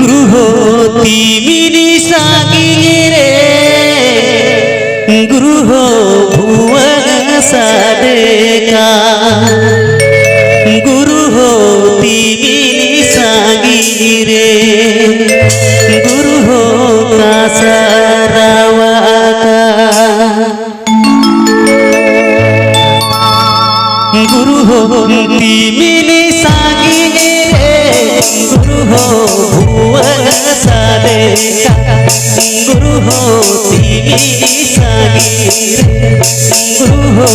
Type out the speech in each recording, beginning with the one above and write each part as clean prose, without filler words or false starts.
गुरु होती मिनी सागी रे गुरु हो भुवन सादेका गुरु होती मिनी सागी रे गुरु हो कासरावा गुरु होती मिनी सागी रे गुरु हो भुवन सादेका गुरु होती मिनी सागी रे गुरु हो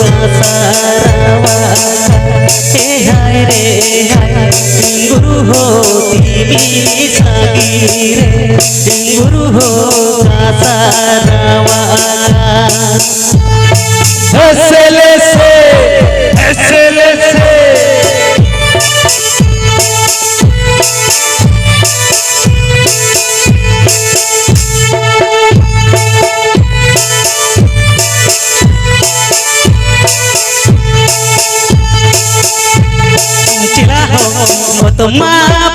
कासरावा हे हाय रे हाय गुरु होती मिनी सागी रे गुरु हो कासरावा मा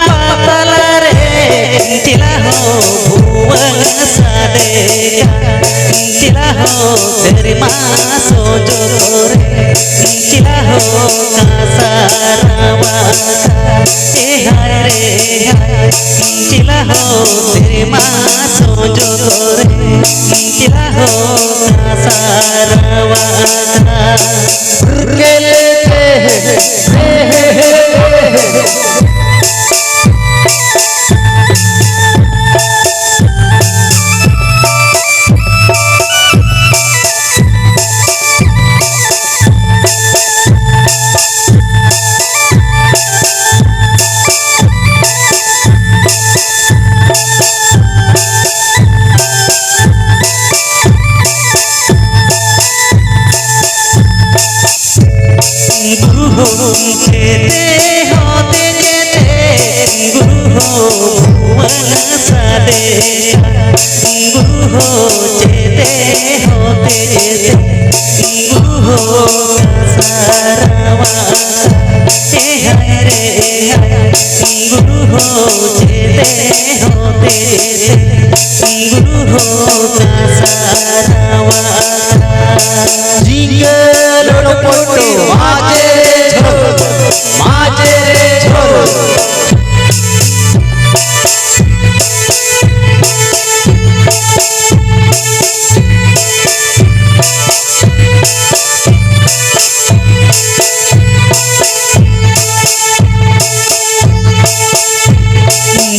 पातल रे चिला हो भुवन सादेका चिला हो तेरी माँ सोजो रे चिला हो कासरावा हे हाय रे हाय चिला हो तेरी माँ सोजो रे चिला हो कासरावा गुरु होते जेते गुरु हो भुवन सादेका गुरु हो जेते होते जेते गुरु हो कासरावा हे हाय रे हाय गुरु हो जेते होते जेते गुरु हो कासरावा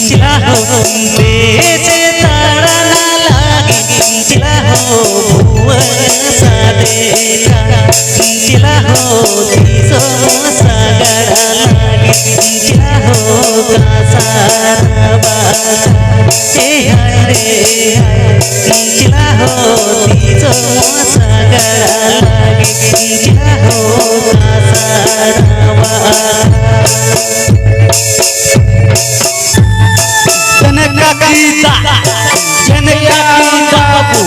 चिला हो बेचे ताड़ा ना लागी चिला हो भुवन सादेका चिला हो तीसो सागड़ा लागी चिला हो कासरावा हे हाय रे हाय चिला हो तीसो सागड़ा लागी चिला हो कासरावा जनका बाबू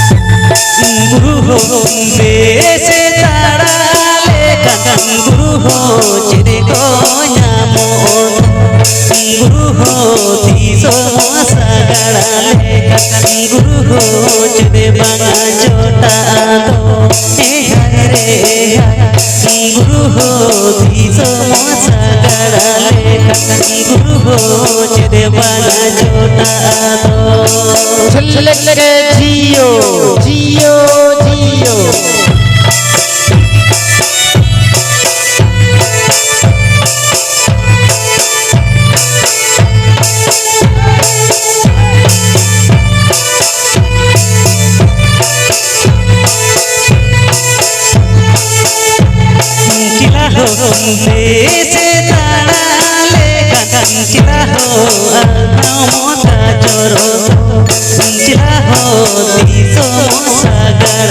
गुरु हो बेसे ताड़ा लेका गुरु हो चिरे को नामो गुरु हो तीसो सागड़ा लेका गुरु हो चिरे बागा जोटा दो हे हाय रे हाय गुरु हो तीसो सागड़ा लेका गुरु हो चिरे बागा जोटा दो चल के जियो जियो जियो चिला हो बेसे ताड़ा लेका चिला हो मोटा चोरो चिला हो तीसो सागड़ा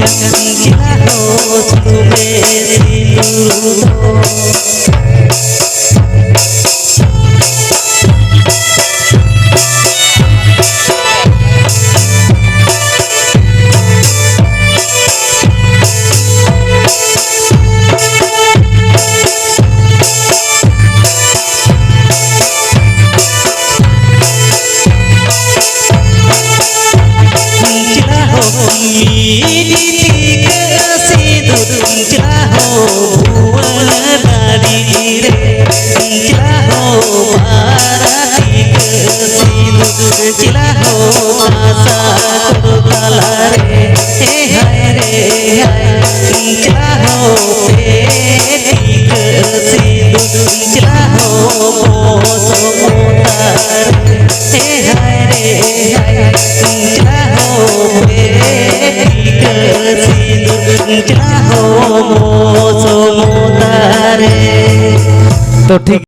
चिला हो सुमे सिंदूर चिला हो आशा को ताला रे हे हाय रे हाय चिला हो पेटिक सिंदूर चिला हो मोसो मोतार हे हाय रे हाय चिला हो पेटिक सिंदूर चिला हो मोसो मोतार। तो ठीक